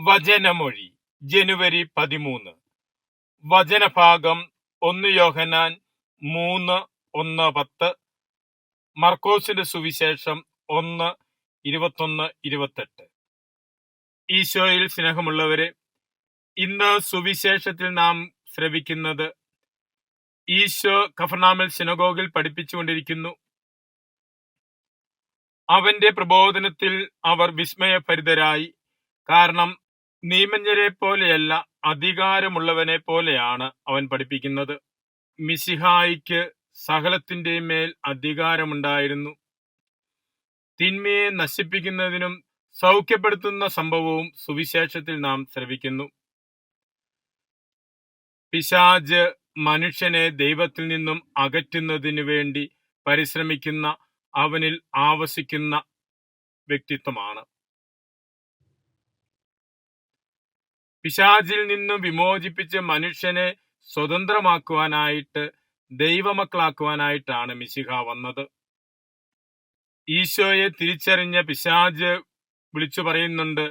വചനമൊഴി ജനുവരി 13. വചനഭാഗം 1 യോഹന്നാൻ 3:1-10, മർക്കോസിന്റെ സുവിശേഷം 1:21-28. ഈശോയിൽ സ്നേഹമുള്ളവരെ, ഇന്ന് സുവിശേഷത്തിൽ നാം ശ്രവിക്കുന്നത് ഈശോ കഫർനാമിൽ സിനഗോഗിൽ പഠിപ്പിച്ചുകൊണ്ടിരിക്കുന്നു. അവന്റെ പ്രബോധനത്തിൽ അവർ വിസ്മയഭരിതരായി. കാരണം നിയമജ്ഞരെ പോലെയല്ല, അധികാരമുള്ളവനെ പോലെയാണ് അവൻ പഠിപ്പിക്കുന്നത്. മിശിഹായിക്ക് സകലത്തിന്റെയും മേൽ അധികാരമുണ്ടായിരുന്നു. തിന്മയെ നശിപ്പിക്കുന്നതിനും സൗഖ്യപ്പെടുത്തുന്ന സംഭവവും സുവിശേഷത്തിൽ നാം ശ്രവിക്കുന്നു. പിശാച് മനുഷ്യനെ ദൈവത്തിൽ നിന്നും അകറ്റുന്നതിനു വേണ്ടി പരിശ്രമിക്കുന്ന, അവനിൽ ആവസിക്കുന്ന വ്യക്തിത്വമാണ്. പിശാചിൽ നിന്നും വിമോചിപ്പിച്ച് മനുഷ്യനെ സ്വതന്ത്രമാക്കുവാനായിട്ട്, ദൈവമക്കളാക്കുവാനായിട്ടാണ് മിശിഹ വന്നത്. ഈശോയെ തിരിച്ചറിഞ്ഞ പിശാച് വിളിച്ചു പറയുന്നുണ്ട്,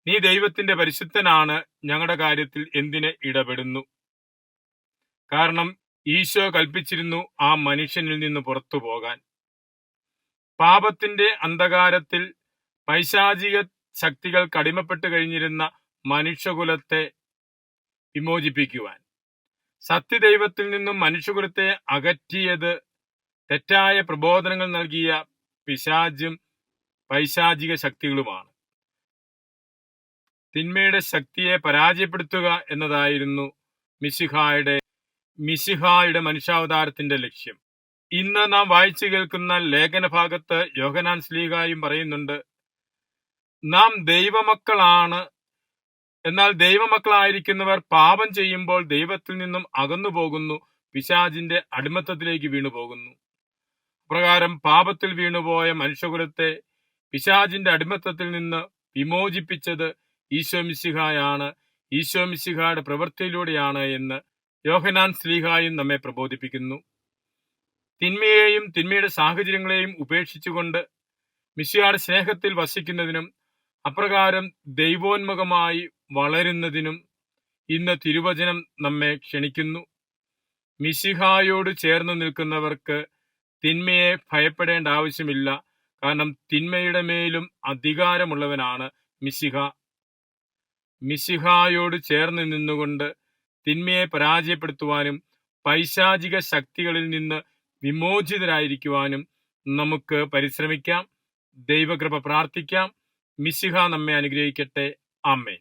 നീ ദൈവത്തിന്റെ പരിശുദ്ധനാണ്, ഞങ്ങളുടെ കാര്യത്തിൽ എന്തിന് ഇടപെടുന്നു? കാരണം ഈശോ കൽപ്പിച്ചിരുന്നു ആ മനുഷ്യനിൽ നിന്ന് പുറത്തു പോകാൻ. പാപത്തിന്റെ അന്ധകാരത്തിൽ പൈശാചിക ശക്തികൾ കടിമപ്പെട്ട് കഴിഞ്ഞിരുന്ന മനുഷ്യകുലത്തെ വിമോചിപ്പിക്കുവാൻ, സത്യദൈവത്തിൽ നിന്നും മനുഷ്യകുലത്തെ അകറ്റിയത് തെറ്റായ പ്രബോധനങ്ങൾ നൽകിയ പിശാചും പൈശാചിക ശക്തികളുമാണ്. തിന്മയുടെ ശക്തിയെ പരാജയപ്പെടുത്തുക എന്നതായിരുന്നു മിശിഹായുടെ മനുഷ്യാവതാരത്തിന്റെ ലക്ഷ്യം. ഇന്ന് നാം വായിച്ചു കേൾക്കുന്ന ലേഖനഭാഗത്ത് യോഹന്നാൻ ശ്ലീഹായും പറയുന്നുണ്ട്, നാം ദൈവമക്കളാണ്. എന്നാൽ ദൈവമക്കളായിരിക്കുന്നവർ പാപം ചെയ്യുമ്പോൾ ദൈവത്തിൽ നിന്നും അകന്നു പോകുന്നു, പിശാചിന്റെ അടിമത്തത്തിലേക്ക് വീണുപോകുന്നു. പ്രകാരം പാപത്തിൽ വീണുപോയ മനുഷ്യകുലത്തെ പിശാചിന്റെ അടിമത്തത്തിൽ നിന്ന് വിമോചിപ്പിച്ചത് ഈശോ മിശിഹായാണ്, ഈശോ മിശിഹായുടെ പ്രവൃത്തിയിലൂടെയാണ് എന്ന് യോഹന്നാൻ ശ്ലീഹായും നമ്മെ പ്രബോധിപ്പിക്കുന്നു. തിന്മയെയും തിന്മയുടെ സാഹചര്യങ്ങളെയും ഉപേക്ഷിച്ചുകൊണ്ട് മിശിഹായുടെ സ്നേഹത്തിൽ വസിക്കുന്നതിനും അപ്രകാരം ദൈവോന്മുഖമായി വളരുന്നതിനും ഇന്ന് തിരുവചനം നമ്മെ ക്ഷണിക്കുന്നു. മിശിഹായോട് ചേർന്ന് നിൽക്കുന്നവർക്ക് തിന്മയെ ഭയപ്പെടേണ്ട ആവശ്യമില്ല. കാരണം തിന്മയുടെ മേലും അധികാരമുള്ളവനാണ് മിശിഹ. മിശിഹായോട് ചേർന്ന് നിന്നുകൊണ്ട് തിന്മയെ പരാജയപ്പെടുത്തുവാനും പൈശാചിക ശക്തികളിൽ നിന്ന് വിമോചിതരായിരിക്കുവാനും നമുക്ക് പരിശ്രമിക്കാം. ദൈവകൃപ പ്രാർത്ഥിക്കാം. മിശിഹ നമ്മെ അനുഗ്രഹിക്കട്ടെ. ആമേൻ.